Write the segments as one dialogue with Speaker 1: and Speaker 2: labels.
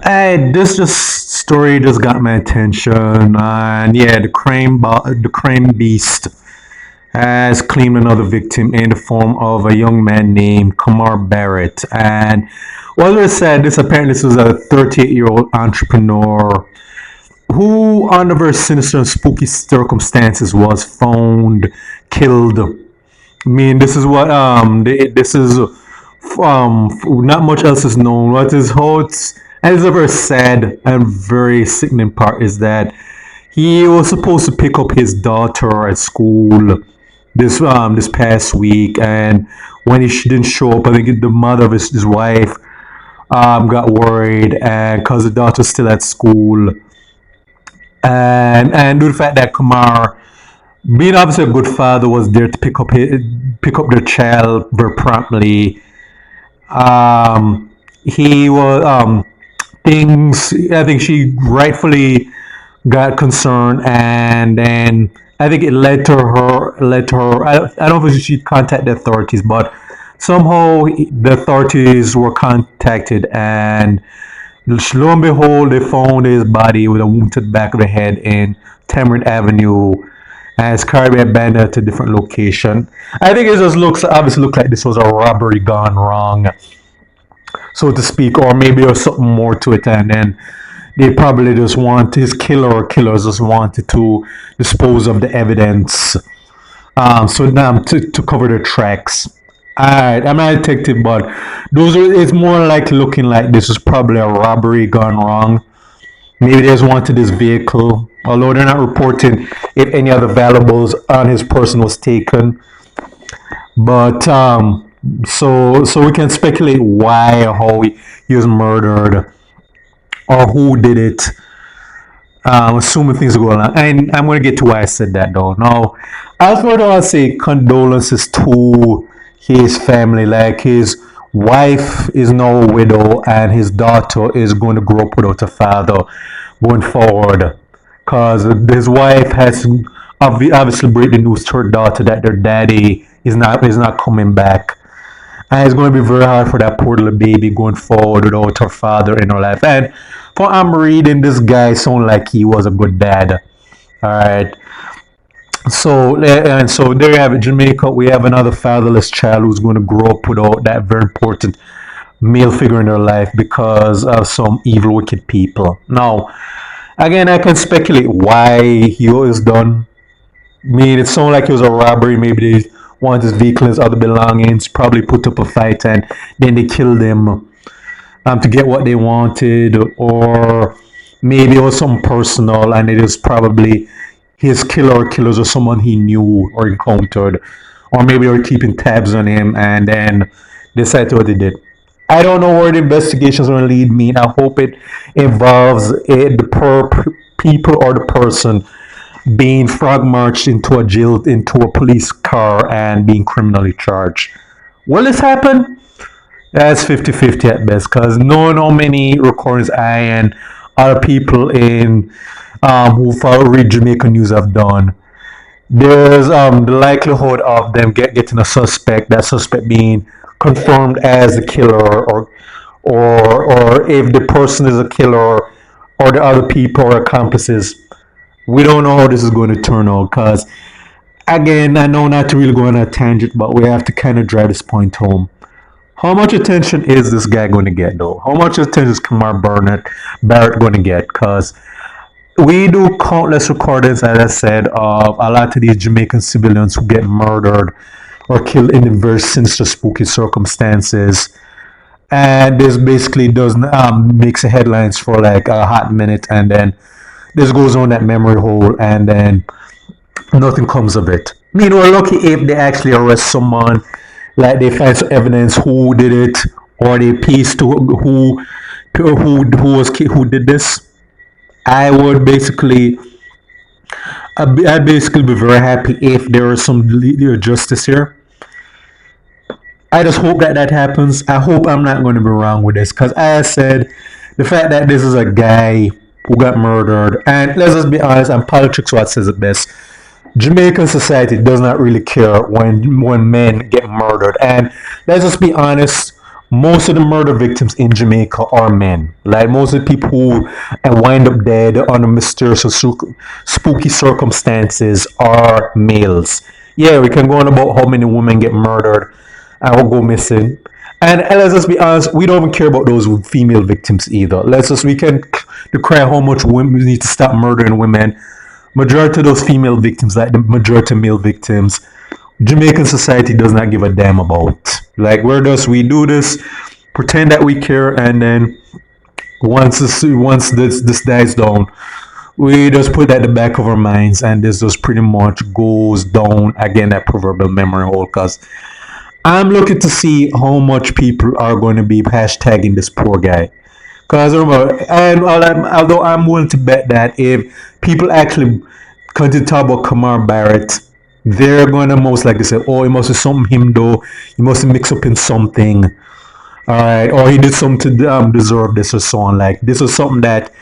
Speaker 1: This just story just got my attention, and yeah, the crime beast has claimed another victim in the form of a young man named Kemar Barrett. And what was said, this was a 38-year-old entrepreneur who, under very sinister and spooky circumstances, was found killed. I mean, this is what this is not much else is known. What is how it's and it's a very sad and very sickening part is that he was supposed to pick up his daughter at school this past week, and when he didn't show up, I think the mother of his wife got worried, and because the daughter's still at school, and due to the fact that Kumar, being obviously a good father, was there to pick up their child very promptly. He was things. I think she rightfully got concerned, and then I think it led to her. I don't know if she contacted the authorities, but somehow the authorities were contacted, and lo and behold, they found his body with a wound to the back of the head in Tamarind Avenue, and it's currently abandoned at a different location. I think it just looks obviously looked like this was a robbery gone wrong, so to speak, or maybe there's something more to it, and then they probably just want his killer or killers just wanted to dispose of the evidence, so now to cover their tracks. Alright, I'm not a detective, but it's more like looking like this is probably a robbery gone wrong. Maybe they just wanted this vehicle, although they're not reporting if any other valuables on his person was taken. But so we can speculate why or how he was murdered or who did it. Assuming things are going on, and I'm going to get to why I said that though. Now, I was going to say condolences to his family. Like his wife is now a widow, and his daughter is going to grow up without a father going forward. Because his wife has obviously break the news to her daughter that their daddy is not coming back. And it's going to be very hard for that poor little baby going forward without her father in her life. And for I'm reading, this guy sound like he was a good dad. All right. So there you have it, Jamaica. We have another fatherless child who's going to grow up without that very important male figure in their life because of some evil, wicked people. Now, again, I can speculate why he was done. I mean, it sounded like it was a robbery. Maybe they wanted his vehicle and his other belongings, probably put up a fight, and then they killed him to get what they wanted, or maybe it was something personal, and it was probably his killer or killers or someone he knew or encountered, or maybe they were keeping tabs on him and then decided what they did. I don't know where the investigations are going to lead me. I hope it involves people or the person being frog marched into a jail, into a police car, and being criminally charged. Will this happen? That's 50-50 at best, because knowing how many recordings I and other people in who follow read Jamaican news have done, there's the likelihood of them getting that suspect being confirmed as the killer, or if the person is a killer or the other people or accomplices. We don't know how this is going to turn out because, again, I know not to really go on a tangent, but we have to kind of drive this point home. How much attention is this guy going to get, though? How much attention is Barrett going to get? Because we do countless recordings, as I said, of a lot of these Jamaican civilians who get murdered or killed in very sinister, spooky circumstances. And this basically does makes the headlines for like a hot minute, and then this goes on that memory hole, and then nothing comes of it. I mean, we're lucky if they actually arrest someone, like they find some evidence who did it, or they piece to who did this. I would basically, I'd basically be very happy if there was some justice here. I just hope that happens. I hope I'm not going to be wrong with this, because as I said, the fact that this is a guy who got murdered, and let's just be honest, and politics what says it best. Jamaican society does not really care when men get murdered, and let's just be honest. most of the murder victims in Jamaica are men. Like most of the people who wind up dead under mysterious or spooky circumstances are males. Yeah, we can go on about how many women get murdered and will go missing. And let's just be honest, we don't even care about those female victims either. We can decry how much women need to stop murdering women. Majority of those female victims, like the majority of male victims, Jamaican society does not give a damn about. Like we do this, pretend that we care, and then once this dies down, we just put that at the back of our minds, and this just pretty much goes down again that proverbial memory hole. Cause I'm looking to see how much people are going to be hashtagging this poor guy. Because remember, and although I'm willing to bet that if people actually come to talk about Kemar Barrett, they're going to most likely say, oh, it must be something him though. He must have mixed up in something. All right. Or he did something to deserve this or so on. Like, this was something that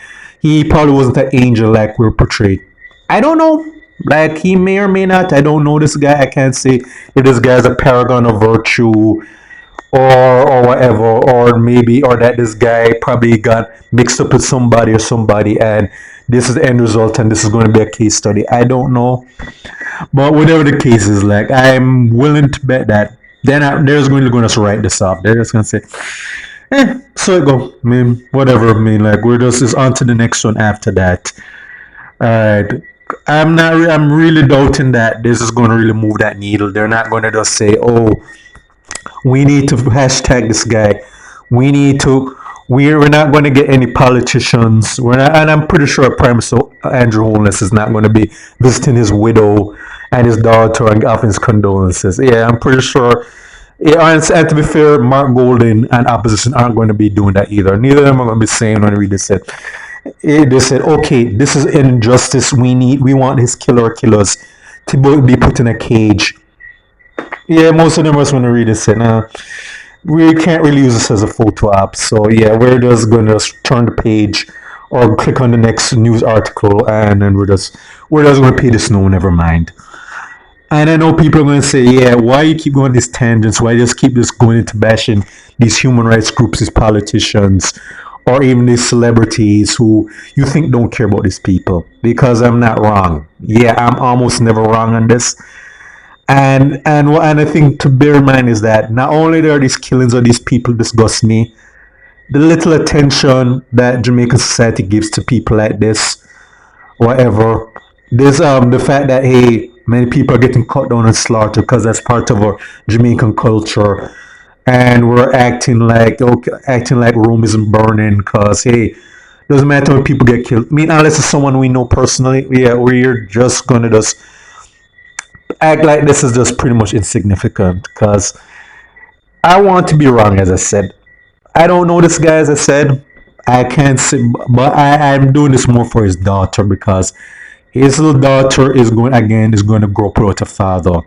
Speaker 1: he probably wasn't an angel like we're portrayed. I don't know. Like, he may or may not. I don't know this guy. I can't say if this guy's a paragon of virtue or whatever, or maybe, or that this guy probably got mixed up with somebody, and this is the end result, and this is going to be a case study. I don't know, but whatever the case is, like, I'm willing to bet that they're just going to write this off. They're just going to say, so it go. I mean, whatever. I mean, like, we're just on to the next one after that. All right. I'm really doubting that this is going to really move that needle. They're not going to just say, oh, we need to hashtag this guy. We're not going to get any politicians. We're not, and I'm pretty sure Prime Minister Andrew Holness is not going to be visiting his widow and his daughter and offering his condolences. Yeah, I'm pretty sure. Yeah, and to be fair, Mark Golden and opposition aren't going to be doing that either. Neither of them are going to be saying when we read this. They said, okay, this is an injustice. We want his killers to be put in a cage. Yeah, most of them just want to read this. Now, we can't really use this as a photo app. So yeah, we're just going to turn the page or click on the next news article, and then we're just going to pay this no, never mind. And I know people are going to say, yeah, why you keep going these tangents? Why you just keep just going into bashing these human rights groups, these politicians, or even these celebrities who you think don't care about these people? Because I'm not wrong. Yeah, I'm almost never wrong on this. And I think to bear in mind is that not only are these killings of these people disgust me, the little attention that Jamaican society gives to people like this, whatever, there's the fact that, hey, many people are getting cut down and slaughtered because that's part of our Jamaican culture, and we're acting like Rome isn't burning because, hey, doesn't matter when people get killed. I mean, unless it's someone we know personally, yeah, we're just gonna just act like this is just pretty much insignificant. Because I want to be wrong, as I said. I don't know this guy, as I said. I can't say, but I'm doing this more for his daughter, because his little daughter is going to grow up without a father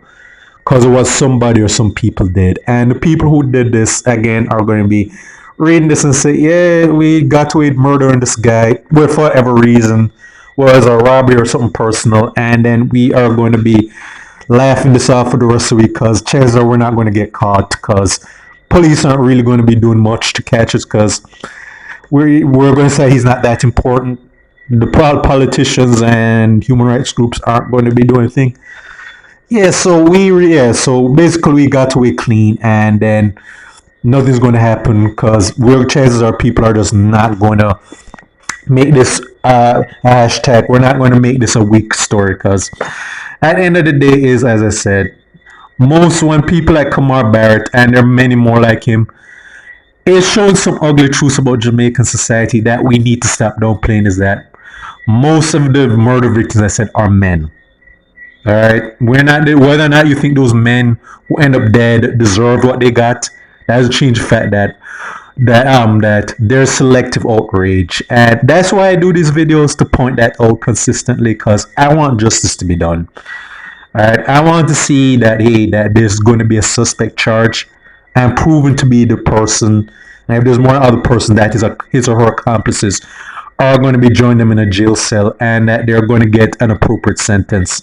Speaker 1: because of what somebody or some people did. And the people who did this, again, are going to be reading this and say, yeah, we got away with murdering this guy for whatever reason, was a robbery or something personal, and then we are going to be laughing this off for the rest of the week, because chances are we're not going to get caught, because police aren't really going to be doing much to catch us, because we're going to say he's not that important. The politicians and human rights groups aren't going to be doing anything. Yeah, so basically we got away clean, and then nothing's going to happen, because chances are people are just not going to make this hashtag. We're not going to make this a weak story, because at the end of the day is, as I said, when people like Kemar Barrett, and there are many more like him, it's showing some ugly truths about Jamaican society that we need to stop downplaying, is that most of the murder victims, I said, are men. All right, whether or not you think those men who end up dead deserve what they got, that doesn't change the fact that there's selective outrage, and that's why I do these videos, to point that out consistently, because I want justice to be done. All right, I want to see that, hey, that there's going to be a suspect charge and proven to be the person, and if there's more other person that is his or her accomplices are going to be joining them in a jail cell, and that they're going to get an appropriate sentence.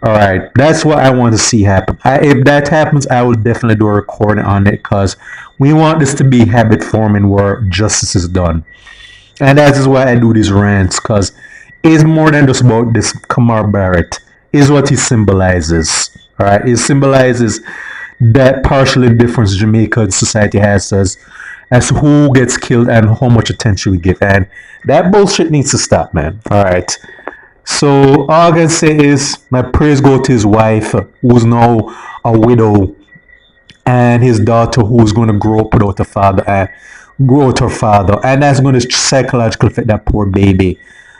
Speaker 1: All right, that's what I want to see happen. If that happens, I will definitely do a recording on it because we want this to be habit forming where justice is done. And that is why I do these rants because it's more than just about this Kemar Barrett. Is what he symbolizes. All right, it symbolizes that partial indifference Jamaican society has as to who gets killed and how much attention we give. And that bullshit needs to stop, man. All right. So all I can say is my praise go to his wife, who's now a widow, and his daughter, who's going to grow up without a father and grow with her father, and that's going to psychologically affect that poor baby.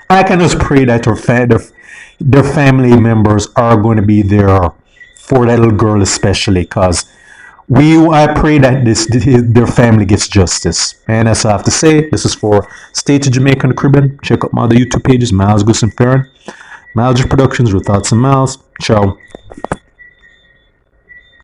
Speaker 1: I can just pray that their family members are going to be there for that little girl, especially because I pray that their family gets justice. And as I have to say, this is for State of Jamaica and the Caribbean. Check out my other YouTube pages, Miles Goose and Farron. Miles Productions with Thoughts and Miles. Ciao.